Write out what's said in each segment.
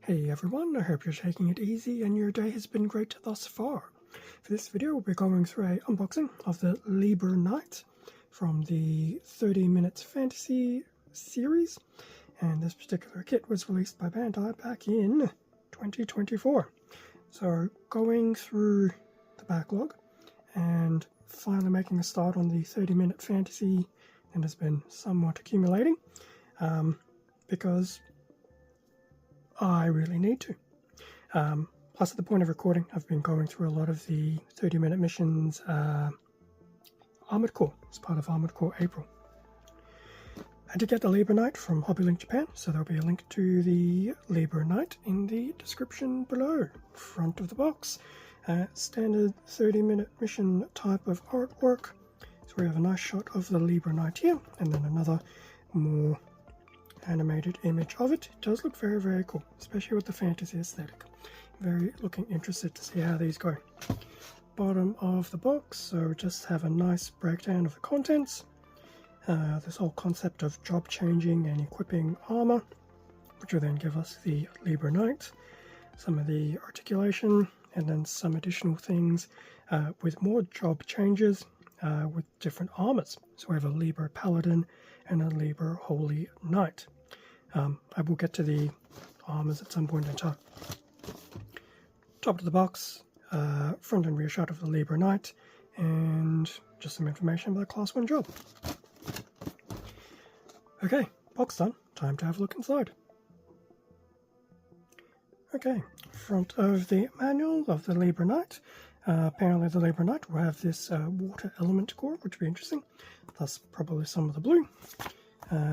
Hey everyone, I hope you're taking it easy and your day has been great thus far. For this video we'll be going through an unboxing of the Liber Knight from the 30 Minutes Fantasy series, and this particular kit was released by Bandai back in 2024. So going through the backlog and finally making a start on the 30-minute fantasy, and has been somewhat accumulating because I really need to. Plus, at the point of recording, I've been going through a lot of the 30-minute missions Armored Core, as part of Armored Core April. I did get the Liber Knight from HobbyLink Japan, so there'll be a link to the Liber Knight in the description below. Front of the box, standard 30-minute mission type of artwork. So we have a nice shot of the Liber Knight here, and then another more animated image of it. It does look very, very cool, especially with the fantasy aesthetic. Very looking interested to see how these go. Bottom of the box, so just have a nice breakdown of the contents. This whole concept of job changing and equipping armor, which will then give us the Liber Knight, some of the articulation, and then some additional things with more job changes with different armors. So we have a Liber Paladin and a Liber Holy Knight. I will get to the armors at some point in time. Top of the box, front and rear shot of the Liber Knight, and just some information about the Class 1 job. Okay, box done. Time to have a look inside. Okay, front of the manual of the Liber Knight. Apparently the Liber Knight will have this water element core, which will be interesting. Thus probably some of the blue.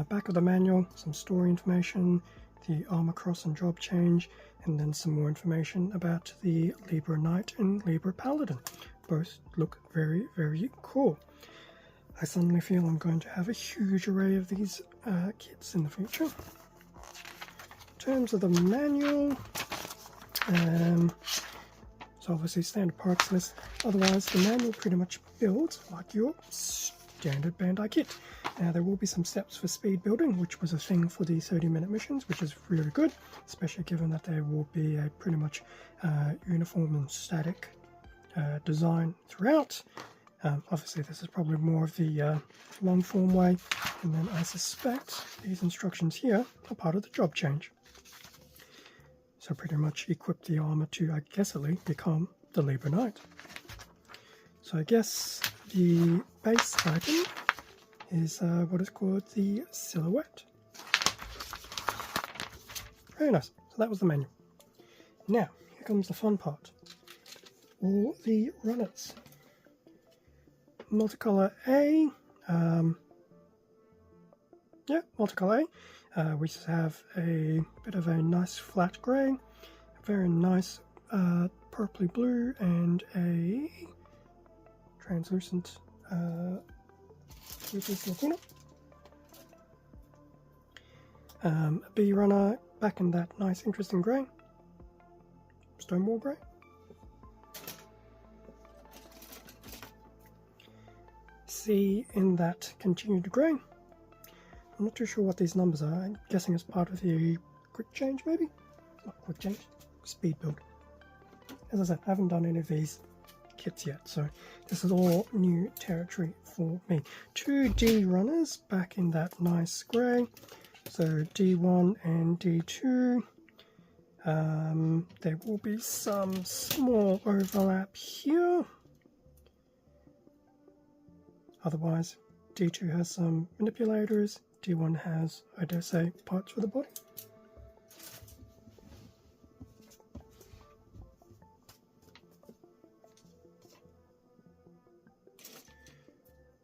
Back of the manual, some story information, the armor cross and job change, and then some more information about the Liber Knight and Liber Paladin. Both look very, very cool. I suddenly feel I'm going to have a huge array of these kits in the future. In terms of the manual, so obviously standard parts list. Otherwise, the manual pretty much builds like your standard Bandai kit. Now there will be some steps for speed building, which was a thing for the 30-minute missions, which is really good, especially given that there will be a pretty much uniform and static design throughout. Obviously this is probably more of the long form way, and then I suspect these instructions here are part of the job change. So pretty much equip the armor to, I guess, become the Liber Knight. So I guess the base item is what is called the silhouette. Very nice. So that was the manual. Now, here comes the fun part. All the runners. Multicolor A. Multicolor A. We have a bit of a nice flat grey, a very nice purpley blue, and a translucent Lacuna. A B runner back in that nice interesting grey, Stonewall grey. C in that continued grey. I'm not too sure what these numbers are. I'm guessing it's part of the quick change, maybe? Not quick change, speed build. As I said, I haven't done any of these kits yet, so this is all new territory for me. 2 D runners back in that nice grey. So D1 and D2. There will be some small overlap here. Otherwise, D2 has some manipulators, D1 has, I dare say, parts for the body.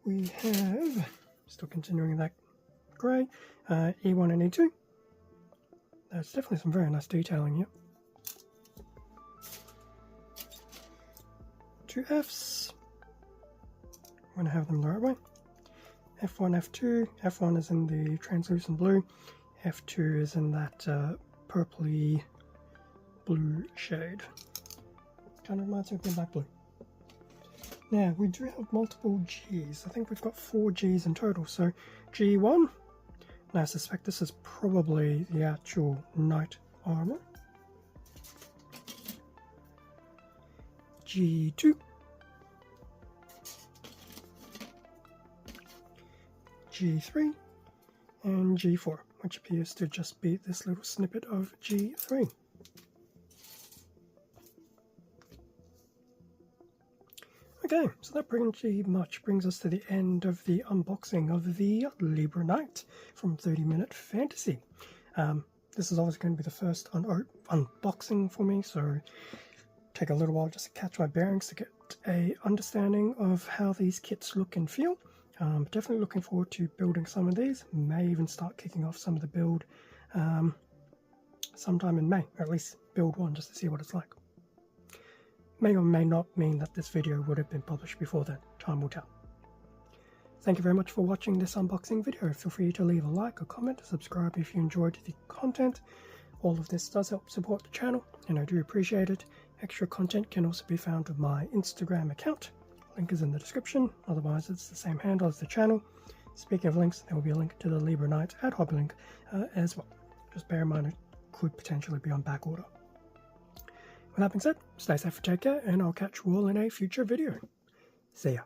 We have, still continuing that grey, E1 and E2. There's definitely some very nice detailing here. 2 Fs. I'm going to have them the right way. F1, F2. F1 is in the translucent blue. F2 is in that purpley blue shade. Kind of reminds me of black blue. Now, we do have multiple Gs. I think we've got 4 Gs in total. So, G1, and I suspect this is probably the actual knight armor. G2, G3, and G4, which appears to just be this little snippet of G3. Okay, so that pretty much brings us to the end of the unboxing of the Liber Knight from 30 Minute Fantasy. This is always going to be the first unboxing for me, so take a little while just to catch my bearings to get a understanding of how these kits look and feel. Definitely looking forward to building some of these. May even start kicking off some of the build sometime in May, or at least build one just to see what it's like. May or may not mean that this video would have been published before then. Time will tell. Thank you very much for watching this unboxing video. Feel free to leave a like, a comment, subscribe if you enjoyed the content. All of this does help support the channel, and I do appreciate it. Extra content can also be found on my Instagram account. Link is in the description, otherwise it's the same handle as the channel. Speaking of links, there will be a link to the Liber Knight at Hobbylink as well. Just bear in mind it could potentially be on back order. With that being said, stay safe and take care, and I'll catch you all in a future video. See ya.